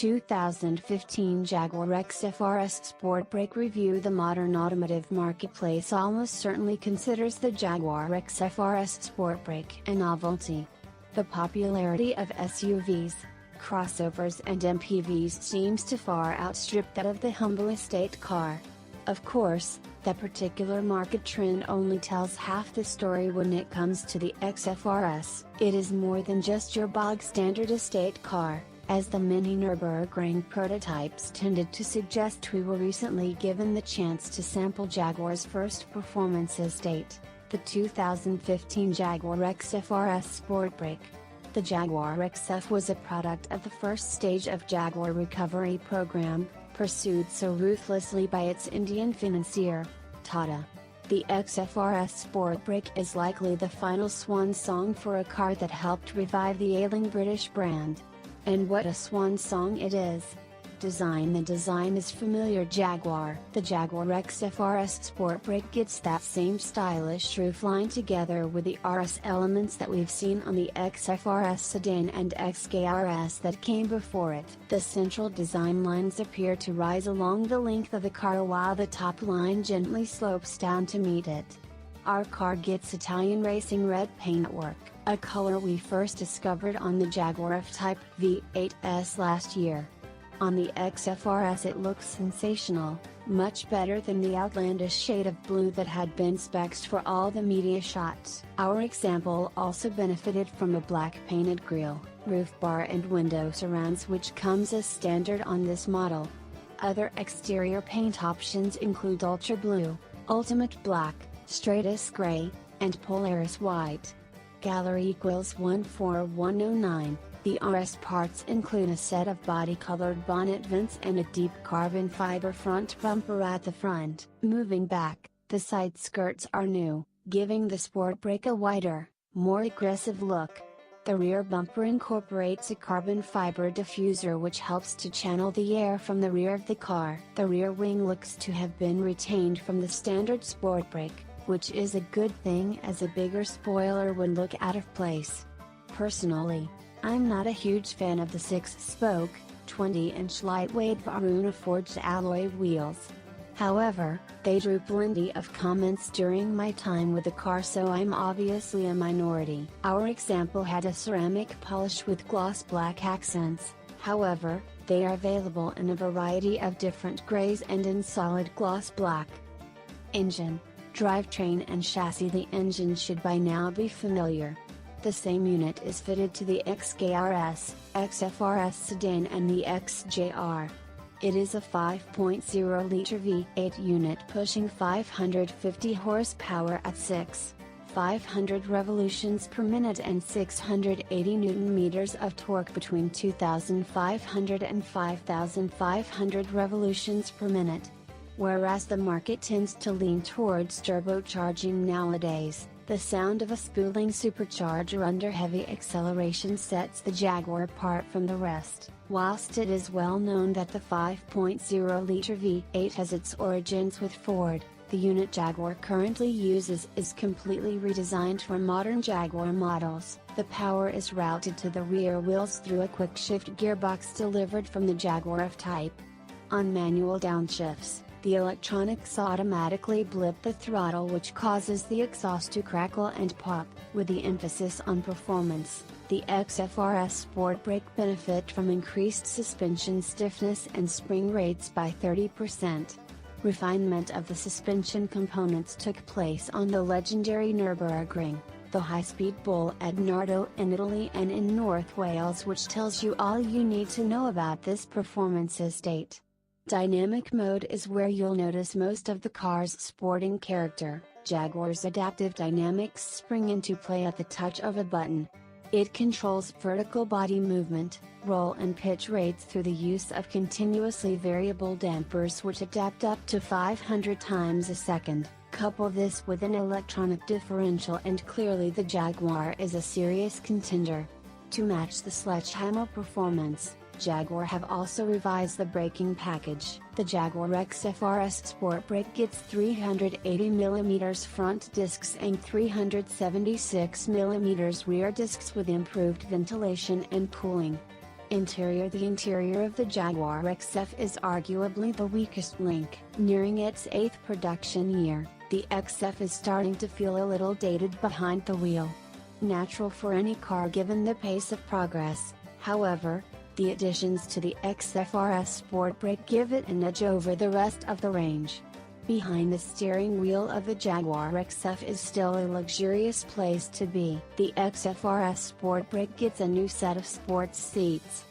2015 Jaguar XFR-S Sportbrake review. The modern automotive marketplace almost certainly considers the Jaguar XFR-S Sportbrake a novelty. The popularity of SUVs, crossovers and MPVs seems to far outstrip that of the humble estate car. Of course, that particular market trend only tells half the story when it comes to the XFR-S. It is more than just your bog standard estate car, as the many Nurburgring prototypes tended to suggest. We were recently given the chance to sample Jaguar's first performance estate, the 2015 Jaguar XFR-S Sportbrake. The Jaguar XF was a product of the first stage of Jaguar recovery program, pursued so ruthlessly by its Indian financier, Tata. The XFR-S Sportbrake is likely the final swan song for a car that helped revive the ailing British brand. And what a swan song it is! The design is familiar Jaguar. The Jaguar XFR-S Sportbrake gets that same stylish roofline together with the RS elements that we've seen on the XFR-S sedan and XKRS that came before it. The central design lines appear to rise along the length of the car while the top line gently slopes down to meet it. Our car gets Italian racing red paintwork, a color we first discovered on the Jaguar F-Type V8S last year. On the XFR-S it looks sensational, much better than the outlandish shade of blue that had been spec'd for all the media shots. Our example also benefited from a black painted grille, roof bar and window surrounds which comes as standard on this model. Other exterior paint options include Ultra Blue, Ultimate Black, Stratus Gray, and Polaris White. Gallery equals 14109. The RS parts include a set of body-colored bonnet vents and a deep carbon fiber front bumper at the front. Moving back, the side skirts are new, giving the Sportbrake a wider, more aggressive look. The rear bumper incorporates a carbon fiber diffuser which helps to channel the air from the rear of the car. The rear wing looks to have been retained from the standard Sportbrake, which is a good thing as a bigger spoiler would look out of place. Personally, I'm not a huge fan of the 6-spoke, 20-inch lightweight Varuna forged alloy wheels. However, they drew plenty of comments during my time with the car, so I'm obviously a minority. Our example had a ceramic polish with gloss black accents, however, they are available in a variety of different grays and in solid gloss black. Engine, drivetrain and chassis. The engine should by now be familiar. The same unit is fitted to the XKRS, XFR-S sedan and the XJR. It is a 5.0-liter V8 unit pushing 550 horsepower at 6,500 revolutions per minute and 680 Nm of torque between 2,500 and 5,500 revolutions per minute. Whereas the market tends to lean towards turbocharging nowadays, the sound of a spooling supercharger under heavy acceleration sets the Jaguar apart from the rest. Whilst it is well known that the 5.0-liter V8 has its origins with Ford, the unit Jaguar currently uses is completely redesigned for modern Jaguar models. The power is routed to the rear wheels through a quick-shift gearbox delivered from the Jaguar F-Type. On manual downshifts, the electronics automatically blip the throttle, which causes the exhaust to crackle and pop. With the emphasis on performance, the XFR-S Sportbrake benefit from increased suspension stiffness and spring rates by 30%. Refinement of the suspension components took place on the legendary Nurburgring, the high-speed bull at Nardo in Italy and in North Wales, which tells you all you need to know about this performance estate. Dynamic mode is where you'll notice most of the car's sporting character. Jaguar's adaptive dynamics spring into play at the touch of a button. It controls vertical body movement, roll and pitch rates through the use of continuously variable dampers which adapt up to 500 times a second. Couple this with an electronic differential and clearly the Jaguar is a serious contender. To match the sledgehammer performance, Jaguar have also revised the braking package. The Jaguar XFR-S Sportbrake gets 380mm front discs and 376mm rear discs with improved ventilation and cooling. Interior: the interior of the Jaguar XF is arguably the weakest link. Nearing its 8th production year, the XF is starting to feel a little dated behind the wheel. Natural for any car given the pace of progress, however, the additions to the XFR-S Sportbrake give it an edge over the rest of the range. Behind the steering wheel of the Jaguar XF is still a luxurious place to be. The XFR-S Sportbrake gets a new set of sports seats.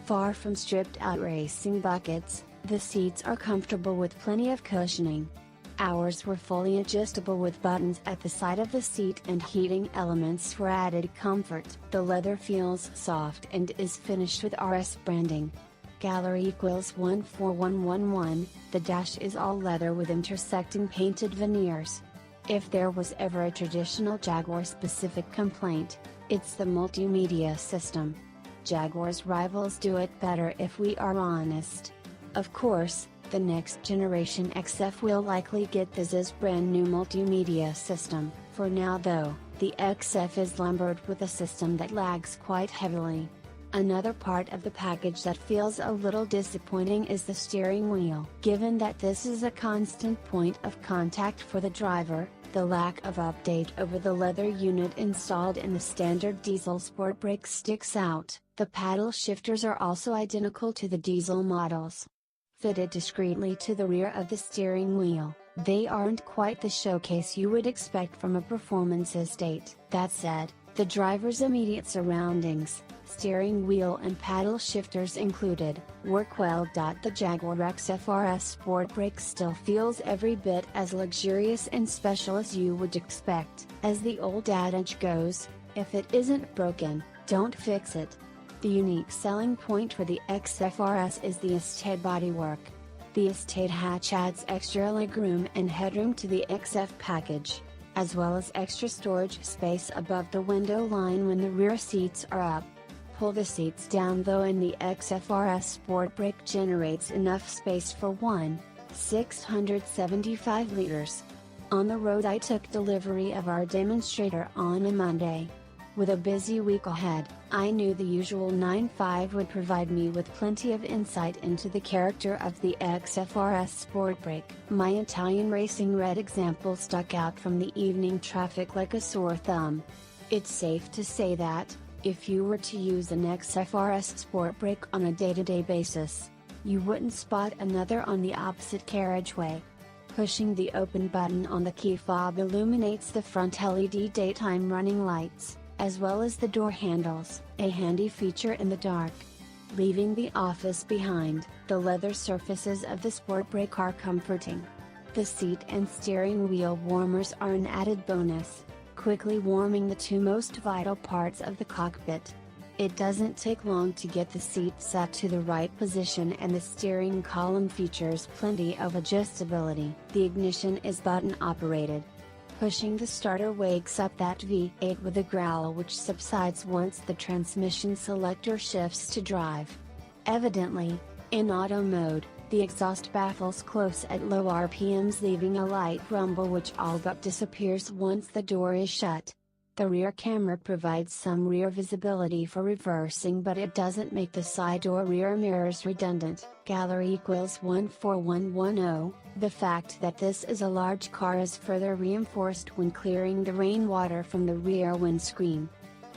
Far from stripped-out racing buckets, the seats are comfortable with plenty of cushioning. Ours were fully adjustable with buttons at the side of the seat and heating elements for added comfort. The leather feels soft and is finished with RS branding. Gallery equals 14111, the dash is all leather with intersecting painted veneers. If there was ever a traditional Jaguar-specific complaint, it's the multimedia system. Jaguar's rivals do it better if we are honest. Of course, the next generation XF will likely get this brand new multimedia system. For now though, the XF is lumbered with a system that lags quite heavily. Another part of the package that feels a little disappointing is the steering wheel. Given that this is a constant point of contact for the driver, the lack of update over the leather unit installed in the standard diesel Sportbrake sticks out. The paddle shifters are also identical to the diesel models. Fitted discreetly to the rear of the steering wheel, they aren't quite the showcase you would expect from a performance estate. That said, the driver's immediate surroundings, steering wheel and paddle shifters included, work well. The Jaguar XFR-S Sportbrake still feels every bit as luxurious and special as you would expect. As the old adage goes, if it isn't broken, don't fix it. The unique selling point for the XFR-S is the estate bodywork. The estate hatch adds extra legroom and headroom to the XF package, as well as extra storage space above the window line when the rear seats are up. Pull the seats down though and the XFR-S Sportbrake generates enough space for 675 liters. On the road I took delivery of our demonstrator on a Monday. With a busy week ahead, I knew the usual 9.5 would provide me with plenty of insight into the character of the XFR-S Sportbrake. My Italian Racing Red example stuck out from the evening traffic like a sore thumb. It's safe to say that, if you were to use an XFR-S Sportbrake on a day-to-day basis, you wouldn't spot another on the opposite carriageway. Pushing the open button on the key fob illuminates the front LED daytime running lights, as well as the door handles, a handy feature in the dark. Leaving the office behind, the leather surfaces of the Sportbrake are comforting. The seat and steering wheel warmers are an added bonus, quickly warming the two most vital parts of the cockpit. It doesn't take long to get the seat set to the right position and the steering column features plenty of adjustability. The ignition is button operated. Pushing the starter wakes up that V8 with a growl which subsides once the transmission selector shifts to drive. Evidently, in auto mode, the exhaust baffles close at low RPMs, leaving a light rumble which all but disappears once the door is shut. The rear camera provides some rear visibility for reversing, but it doesn't make the side or rear mirrors redundant. Gallery equals 14110. The fact that this is a large car is further reinforced when clearing the rainwater from the rear windscreen.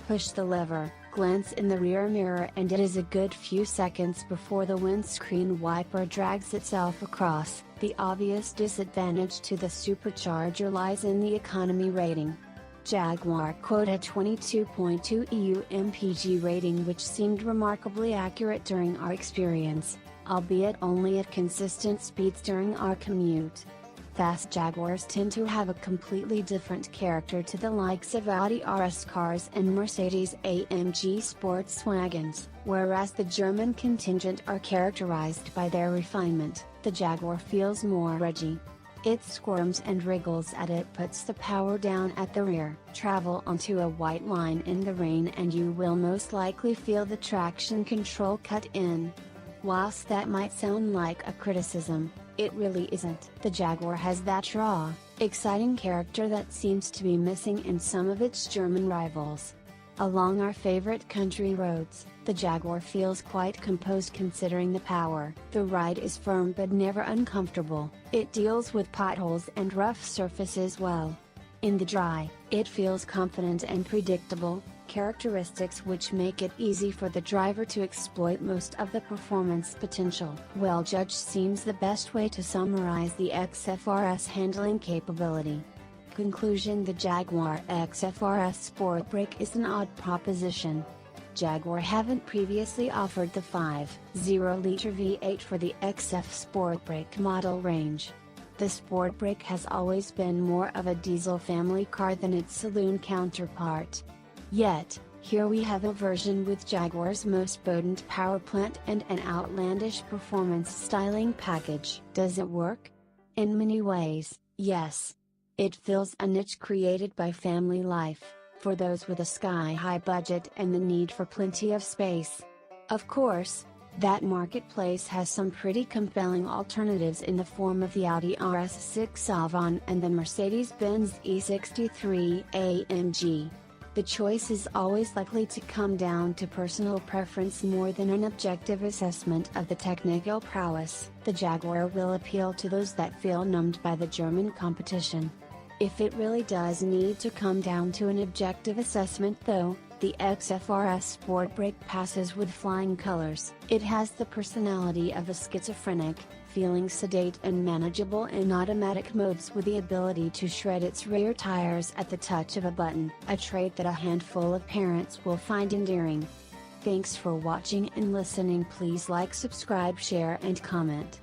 Push the lever, glance in the rear mirror, and it is a good few seconds before the windscreen wiper drags itself across. The obvious disadvantage to the supercharger lies in the economy rating. Jaguar quoted 22.2 EU MPG rating, which seemed remarkably accurate during our experience, albeit only at consistent speeds during our commute. Fast Jaguars tend to have a completely different character to the likes of Audi RS cars and Mercedes-AMG sports wagons, whereas the German contingent are characterized by their refinement. The Jaguar feels more edgy. It squirms and wriggles as it puts the power down at the rear. Travel onto a white line in the rain and you will most likely feel the traction control cut in. Whilst that might sound like a criticism, it really isn't. The Jaguar has that raw, exciting character that seems to be missing in some of its German rivals. Along our favorite country roads, the Jaguar feels quite composed considering the power. The ride is firm but never uncomfortable. It deals with potholes and rough surfaces well. In the dry, it feels confident and predictable, characteristics which make it easy for the driver to exploit most of the performance potential. Well judged seems the best way to summarize the XFR-S handling capability. Conclusion: the Jaguar XFR-S Sportbrake is an odd proposition. Jaguar haven't previously offered the 5.0-liter V8 for the XF Sportbrake model range. The Sportbrake has always been more of a diesel family car than its saloon counterpart. Yet, here we have a version with Jaguar's most potent power plant and an outlandish performance styling package. Does it work? In many ways, yes. It fills a niche created by family life, for those with a sky-high budget and the need for plenty of space. Of course, that marketplace has some pretty compelling alternatives in the form of the Audi RS6 Savon and the Mercedes-Benz E63 AMG. The choice is always likely to come down to personal preference more than an objective assessment of the technical prowess. The Jaguar will appeal to those that feel numbed by the German competition. If it really does need to come down to an objective assessment though, the XFR-S Sportbrake passes with flying colors. It has the personality of a schizophrenic, feeling sedate and manageable in automatic modes with the ability to shred its rear tires at the touch of a button, a trait that a handful of parents will find endearing. Thanks for watching and listening. Please like, subscribe, share and comment.